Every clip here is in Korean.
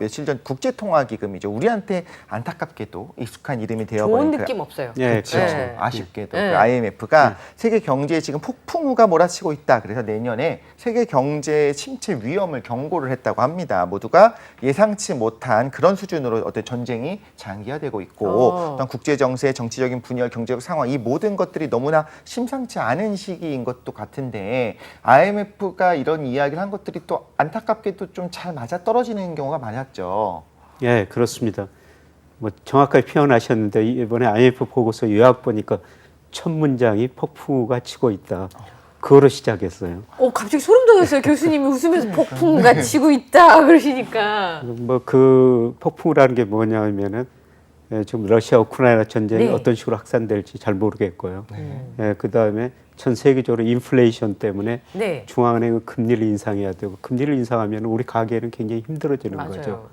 며칠 전 국제통화기금이죠. 우리한테 안타깝게도 익숙한 이름이 되어버린 좋은 느낌 없어요. 그렇죠. 네. 아쉽게도 네. 그 IMF가 세계 경제에 지금 폭풍우가 몰아치고 있다. 그래서 내년에 세계 경제 침체 위험을 경고를 했다고 합니다. 모두가 예상치 못한 그런 수준으로 어떤 전쟁이 장기화되고 있고 또한 국제 정세, 정치적인 분열, 경제적 상황 이 모든 것들이 너무나 심상치 않은 시기인 것도 같은데 IMF가 이런 이야기를 한 것들이 또 안타깝게도 좀 잘 맞아 떨어지는 경우가 많았죠. 예, 그렇습니다. 뭐 정확하게 표현하셨는데 이번에 IMF 보고서 요약 보니까 첫 문장이 폭풍우가 치고 있다. 그거로 시작했어요. 갑자기 소름 돋았어요. 교수님이 웃으면서 폭풍우가 치고 있다 그러시니까. 뭐 그 폭풍우라는 게 뭐냐면은 지금 러시아 우크라이나 전쟁이 네. 어떤 식으로 확산될지 잘 모르겠고요. 그 다음에 전 세계적으로 인플레이션 때문에 네. 중앙은행은 금리를 인상해야 되고 금리를 인상하면 우리 가계는 굉장히 힘들어지는 맞아요. 거죠.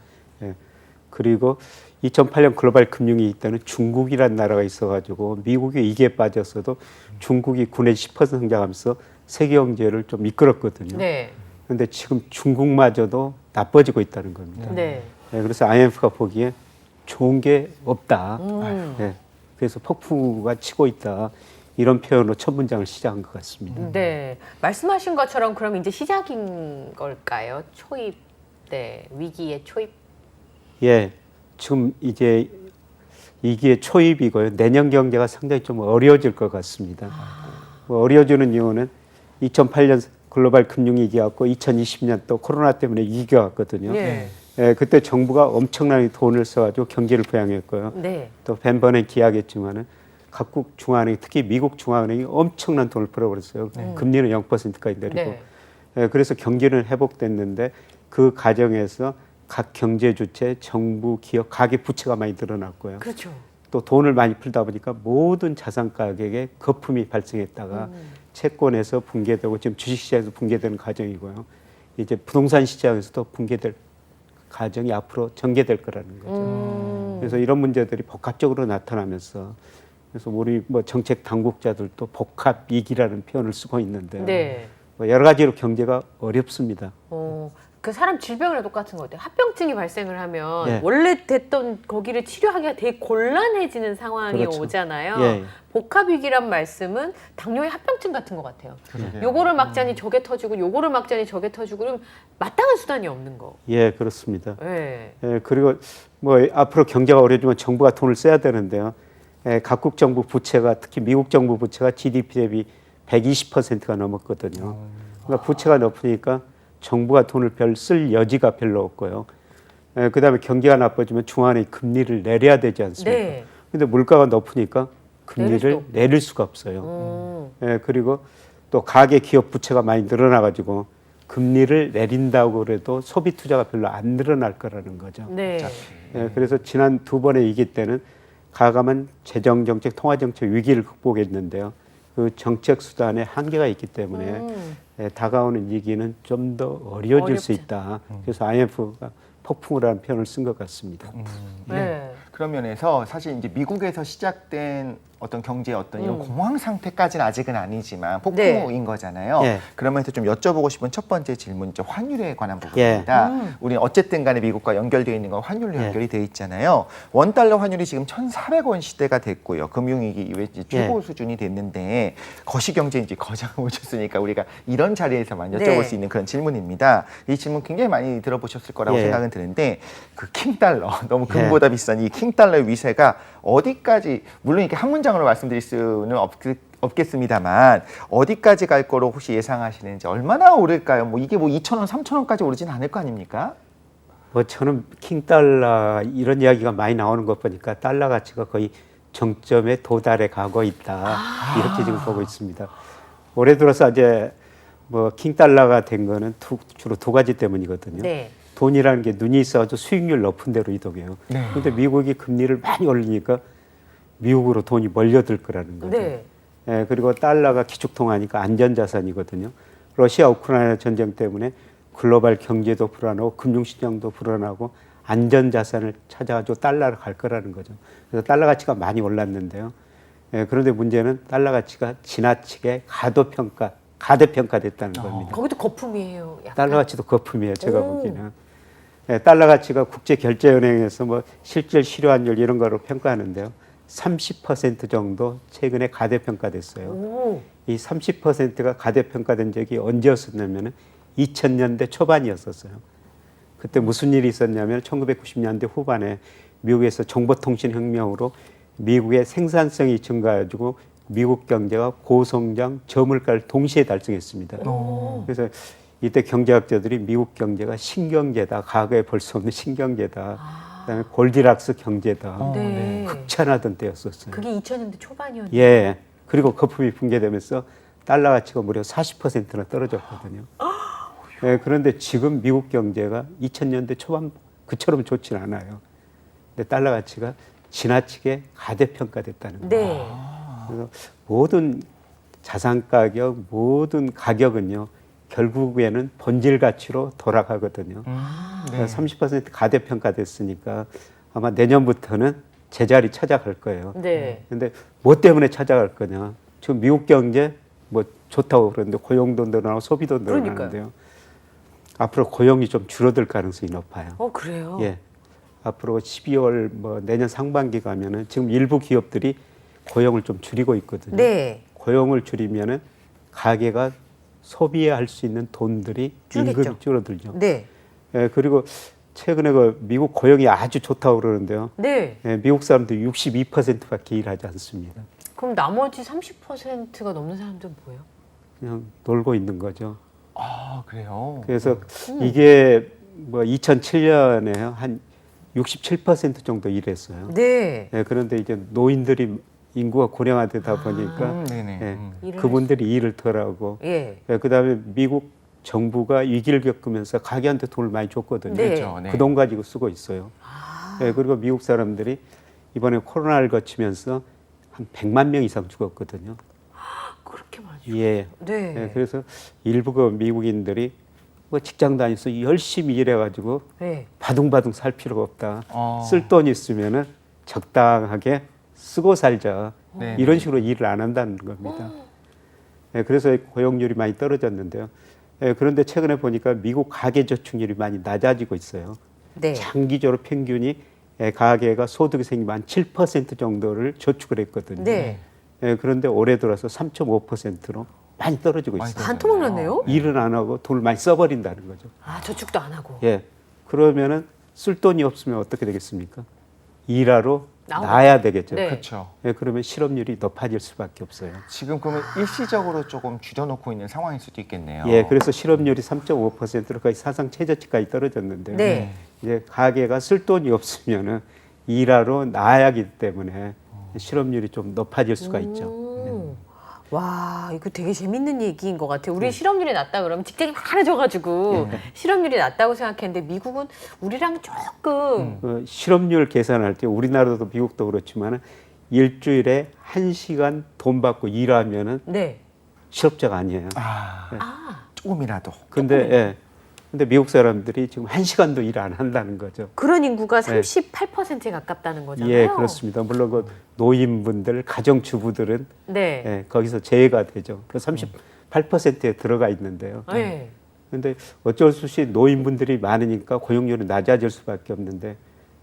그리고 2008년 글로벌 금융위기 때는 중국이라는 나라가 있어가지고 미국이 이기에 빠졌어도 중국이 9 내지 10% 성장하면서 세계 경제를 좀 이끌었거든요. 네. 그런데 지금 중국마저도 나빠지고 있다는 겁니다. 네. 그래서 IMF가 보기에 좋은 게 없다. 음. 그래서 폭풍우가 치고 있다. 이런 표현으로 첫 문장을 시작한 것 같습니다. 네. 말씀하신 것처럼 그럼 이제 시작인 걸까요? 초입, 네. 위기의 초입. 예, 지금 이제 이기의 초입이고요. 내년 경제가 상당히 좀 어려워질 것 같습니다. 뭐 어려워지는 이유는 2008년 글로벌 금융위기 왔고 2020년 또 코로나 때문에 위기가 왔거든요. 네. 그때 정부가 엄청나게 돈을 써가지고 경기를 부양했고요. 네. 또 벤번에 기약했지만은 각국 중앙은행, 특히 미국 중앙은행이 엄청난 돈을 풀어버렸어요. 금리는 0%까지 내리고. 네. 그래서 경기는 회복됐는데 그 과정에서 각 경제 주체, 정부, 기업, 가계 부채가 많이 늘어났고요. 그렇죠. 또 돈을 많이 풀다 보니까 모든 자산 가격에 거품이 발생했다가 채권에서 붕괴되고 지금 주식시장에서 붕괴되는 과정이고요. 이제 부동산 시장에서도 붕괴될 과정이 앞으로 전개될 거라는 거죠. 그래서 이런 문제들이 복합적으로 나타나면서 그래서 우리 뭐 정책 당국자들도 복합 위기라는 표현을 쓰고 있는데요. 네. 뭐 여러 가지로 경제가 어렵습니다. 그 사람 질병이랑 똑같은 것 같아요. 합병증이 발생을 하면 예. 원래 됐던 거기를 치료하기가 되게 곤란해지는 상황이 그렇죠. 오잖아요. 예. 복합위기란 말씀은 당뇨의 합병증 같은 것 같아요. 그러게요. 요거를 막자니 저게 터지고 요거를 막자니 저게 터지고 그럼 마땅한 수단이 없는 거. 예, 그렇습니다. 예. 그리고 뭐 앞으로 경제가 어려지면 정부가 돈을 써야 되는데요. 각국 정부 부채가 특히 미국 정부 부채가 GDP 대비 120%가 넘었거든요. 그러니까 부채가 높으니까 정부가 돈을 쓸 여지가 별로 없고요. 그다음에 경기가 나빠지면 중앙은행이 금리를 내려야 되지 않습니까? 네. 근데 물가가 높으니까 금리를 내릴 수가 없어요. 그리고 또 가계 기업 부채가 많이 늘어나가지고 금리를 내린다고 그래도 소비 투자가 별로 안 늘어날 거라는 거죠. 네. 그래서 지난 두 번의 위기 때는 가감한 재정 정책, 통화 정책 위기를 극복했는데요. 그 정책 수단에 한계가 있기 때문에 다가오는 위기는 좀 더 어려워질 수 있다. 그래서 IMF가 폭풍우라는 표현을 쓴 것 같습니다. 네. 그런 면에서 사실 이제 미국에서 시작된 어떤 경제의 어떤 이런 공황 상태까지는 아직은 아니지만 폭풍우인 거잖아요. 예. 그러면서 좀 여쭤보고 싶은 첫 번째 질문이죠. 환율에 관한 부분입니다. 우리는 어쨌든 간에 미국과 연결되어 있는 건 환율로 연결이 되어 있잖아요. 원달러 환율이 지금 1,400원 시대가 됐고요. 금융위기 이후에 이제 최고 수준이 됐는데 거시경제 이제 거장을 오셨으니까 우리가 이런 자리에서만 여쭤볼 수 있는 그런 질문입니다. 이 질문 굉장히 많이 들어보셨을 거라고 생각은 드는데 그 킹달러, 너무 금보다 비싼 이 킹달러의 위세가 어디까지 물론 이렇게 한 문장으로 말씀드릴 수는 없겠습니다만 어디까지 갈 거로 혹시 예상하시는지 얼마나 오를까요? 뭐 이게 뭐 2,000원, 3,000원까지 오르진 않을 거 아닙니까? 뭐 저는 킹달러 이런 이야기가 많이 나오는 것 보니까 달러 가치가 거의 정점에 도달해 가고 있다. 이렇게 지금 보고 있습니다. 올해 들어서 이제 뭐 킹달러가 된 거는 주로 두 가지 때문이거든요. 네. 돈이라는 게 눈이 있어가지고 수익률 높은 데로 이동해요. 그런데 미국이 금리를 많이 올리니까 미국으로 돈이 몰려들 거라는 거죠. 네. 그리고 달러가 기축통화니까 안전자산이거든요. 러시아 우크라이나 전쟁 때문에 글로벌 경제도 불안하고 금융시장도 불안하고 안전자산을 찾아가지고 달러로 갈 거라는 거죠. 그래서 달러 가치가 많이 올랐는데요. 그런데 문제는 달러 가치가 지나치게 가대평가됐다는 겁니다. 거기도 거품이에요. 약간. 달러 가치도 거품이에요. 제가 보기에는. 예, 달러 가치가 국제결제은행에서 뭐 실질 실효환율 이런 거로 평가하는데요. 30% 정도 최근에 가대평가됐어요. 오. 이 30%가 가대평가된 적이 언제였었냐면 2000년대 초반이었었어요. 그때 무슨 일이 있었냐면 1990년대 후반에 미국에서 정보통신혁명으로 미국의 생산성이 증가해가지고 미국 경제가 고성장, 저물가를 동시에 달성했습니다. 그래서 이때 경제학자들이 미국 경제가 신경제다, 과거에 볼 수 없는 신경제다, 그다음에 골디락스 경제다, 네. 극찬하던 때였었어요. 그게 2000년대 초반이었네요. 예. 그리고 거품이 붕괴되면서 달러 가치가 무려 40%나 떨어졌거든요. 예, 그런데 지금 미국 경제가 2000년대 초반 그처럼 좋지는 않아요. 근데 달러 가치가 지나치게 가대평가됐다는 거예요. 네. 그래서 모든 자산 가격, 모든 가격은요, 결국에는 본질 가치로 돌아가거든요. 네. 30% 가대평가됐으니까 아마 내년부터는 제자리 찾아갈 거예요. 네. 근데 뭐 때문에 찾아갈 거냐? 지금 미국 경제 뭐 좋다고 그러는데 고용도 늘어나고 소비도 늘어나는데요. 앞으로 고용이 좀 줄어들 가능성이 높아요. 그래요? 예. 앞으로 12월 뭐 내년 상반기 가면은 지금 일부 기업들이 고용을 좀 줄이고 있거든요. 네. 고용을 줄이면은 가게가 소비할 수 있는 돈들이 줄겠죠. 임금이 줄어들죠. 네. 예, 그리고 최근에 그 미국 고용이 아주 좋다고 그러는데요. 네. 예, 미국 사람들이 62%밖에 일하지 않습니다. 그럼 나머지 30%가 넘는 사람들은 뭐예요? 그냥 놀고 있는 거죠. 아, 그래요? 그래서 이게 뭐 2007년에 한 67% 정도 일했어요. 네. 예, 그런데 이제 노인들이 인구가 고령화되다 보니까 네네. 예, 일을 그분들이 일을 덜 하고 예. 예, 그다음에 미국 정부가 위기를 겪으면서 가게한테 돈을 많이 줬거든요. 네. 그렇죠. 네. 그 돈 가지고 쓰고 있어요. 예, 그리고 미국 사람들이 이번에 코로나를 거치면서 한 100만 명 이상 죽었거든요. 그렇게 많이. 예. 네. 예, 그래서 일부 그 미국인들이 뭐 직장 다니면서 열심히 일해가지고 네. 바둥바둥 살 필요가 없다. 어. 쓸 돈 있으면은 적당하게 쓰고 살자. 네. 이런 식으로 일을 안 한다는 겁니다. 예, 그래서 고용률이 많이 떨어졌는데요. 예, 그런데 최근에 보니까 미국 가계 저축률이 많이 낮아지고 있어요. 네. 장기적으로 평균이 예, 가계가 소득이 생기면 한 7% 정도를 저축을 했거든요. 네. 예, 그런데 올해 들어서 3.5%로 많이 떨어지고 많이 있어요. 반토막 났네요. 일을 안 하고 돈을 많이 써버린다는 거죠. 저축도 안 하고. 예, 그러면은 쓸 돈이 없으면 어떻게 되겠습니까? 일하러 나오겠죠. 나야 되겠죠. 네. 그렇죠. 예, 그러면 실업률이 높아질 수밖에 없어요. 지금 그러면 일시적으로 조금 줄여놓고 있는 상황일 수도 있겠네요. 예, 그래서 실업률이 3.5%로 거의 사상 최저치까지 떨어졌는데요. 네. 이제 가게가 쓸 돈이 없으면은 일하러 나야 하기 때문에 실업률이 좀 높아질 수가 있죠. 와, 이거 되게 재밌는 얘기인 것 같아요. 우리 실업률이 낮다 그러면 직장이 많아져가지고 실업률이 낮다고 생각했는데 미국은 우리랑 조금 그 실업률 계산할 때 우리나라도 미국도 그렇지만 일주일에 1시간 돈 받고 일하면은 네. 실업자가 아니에요. 조금이라도. 근데 예. 근데 미국 사람들이 지금 1시간도 일 안 한다는 거죠. 그런 인구가 네. 38%에 가깝다는 거잖아요. 예, 그렇습니다. 물론 그 노인분들, 가정주부들은 네. 예, 거기서 제외가 되죠. 그 38%에 들어가 있는데요. 네. 근데 어쩔 수 없이 노인분들이 많으니까 고용률이 낮아질 수밖에 없는데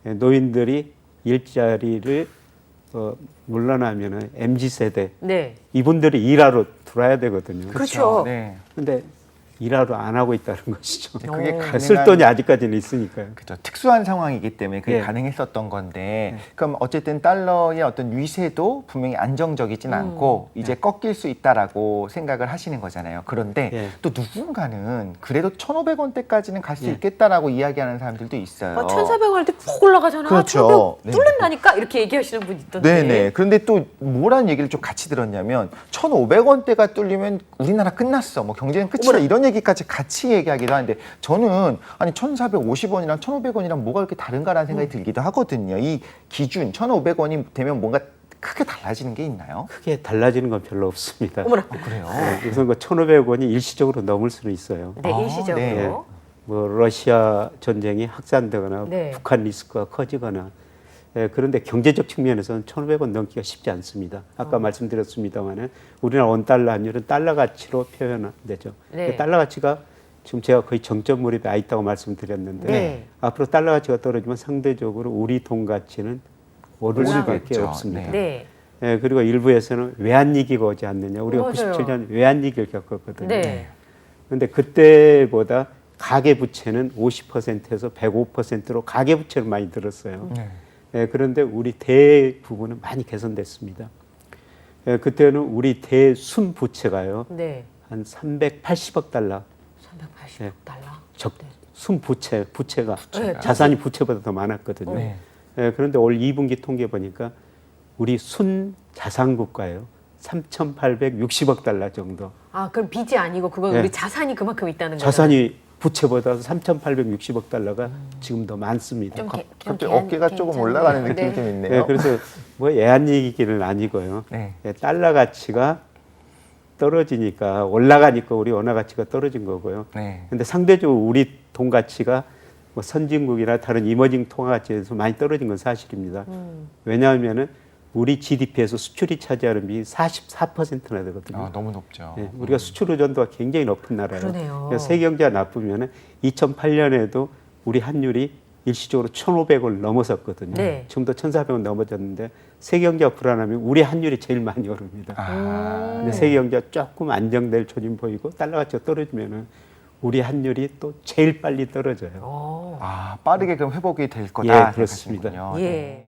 예, 노인들이 일자리를 물러나면은 MZ 세대 네. 이분들이 일하러 들어와야 되거든요. 그렇죠. 네. 근데 일하러 안 하고 있다는 것이죠. 그게 쓸 돈이 아직까지는 있으니까요. 그렇죠. 특수한 상황이기 때문에 그게 예. 가능했었던 건데 그럼 어쨌든 달러의 어떤 위세도 분명히 안정적이진 않고 이제 꺾일 수 있다라고 생각을 하시는 거잖아요. 그런데 예. 또 누군가는 그래도 1,500원대까지는 갈 수 예. 있겠다라고 이야기하는 사람들도 있어요. 1,400원 할 때 푹 올라가잖아. 그렇죠. 1,500 뚫는다니까 이렇게 얘기하시는 분 있던데. 네네. 그런데 또 뭐라는 얘기를 좀 같이 들었냐면 1,500원대가 뚫리면 우리나라 끝났어. 뭐 경제는 끝이다. 이런 얘기까지 같이 얘기하기도 하는데 저는 아니 1,450원이랑 1,500원이랑 뭐가 그렇게 다른가라는 생각이 들기도 하거든요. 이 기준 1,500원이 되면 뭔가 크게 달라지는 게 있나요? 크게 달라지는 건 별로 없습니다. 어머나. 그래요? 네, 우선 그 1,500원이 일시적으로 넘을 수는 있어요. 네, 아, 일시적으로. 네. 뭐 러시아 전쟁이 확산되거나 네. 북한 리스크가 커지거나 그런데 경제적 측면에서는 1,500원 넘기가 쉽지 않습니다. 아까 말씀드렸습니다만은 우리나라 원달러 환율은 달러 가치로 표현되죠. 네. 달러 가치가 지금 제가 거의 정점 무렵에 와 있다고 말씀드렸는데 네. 앞으로 달러 가치가 떨어지면 상대적으로 우리 돈 가치는 오를 수밖에 올라가겠죠. 없습니다. 네. 예, 그리고 일부에서는 외환위기가 오지 않느냐. 우리가 맞아요. 97년 외환위기를 겪었거든요. 네. 그런데 그때보다 가계부채는 50%에서 105%로 가계부채를 많이 들었어요. 네. 예, 그런데 우리 대부분은 많이 개선됐습니다. 예, 그때는 우리 대순부채가요. 네. 한 380억 달러. 380억 네. 달러. 부채가 네, 자산이 부채보다 더 많았거든요. 네. 예, 그런데 올 2분기 통계 보니까 우리 순 자산국가예요. 3,860억 달러 정도. 아, 그럼 빚이 아니고 그건 네. 우리 자산이 그만큼 있다는 거죠. 자산이 부채보다 3,860억 달러가 지금 더 많습니다. 좀 갑자기 어깨가 조금 괜찮네요. 올라가는 느낌이 네. 좀 있네요. 예, 그래서 뭐 애한얘기는 아니고요. 네. 예, 달러 가치가 떨어지니까 올라가니까 우리 원화 가치가 떨어진 거고요. 네. 근데 상대적으로 우리 돈 가치가 뭐 선진국이나 다른 이머징 통화 가치에서 많이 떨어진 건 사실입니다. 왜냐하면은 우리 GDP에서 수출이 차지하는 비율이 44%나 되거든요. 아, 너무 높죠. 예, 우리가 수출 의존도가 굉장히 높은 나라예요. 그러네요. 그래서 세계 경제가 나쁘면은 2008년에도 우리 환율이 일시적으로 1,500을 넘어섰거든요. 네. 지금도 1,400원 넘어졌는데 세계 경제가 불안하면 우리 환율이 제일 많이 오릅니다. 아, 근데 세계 경제가 조금 안정될 조짐 보이고 달러 가치가 떨어지면은 우리 환율이 또 제일 빨리 떨어져요. 어. 빠르게 그럼 회복이 될 거다. 예, 그렇습니다. 생각하시는군요. 네. 예.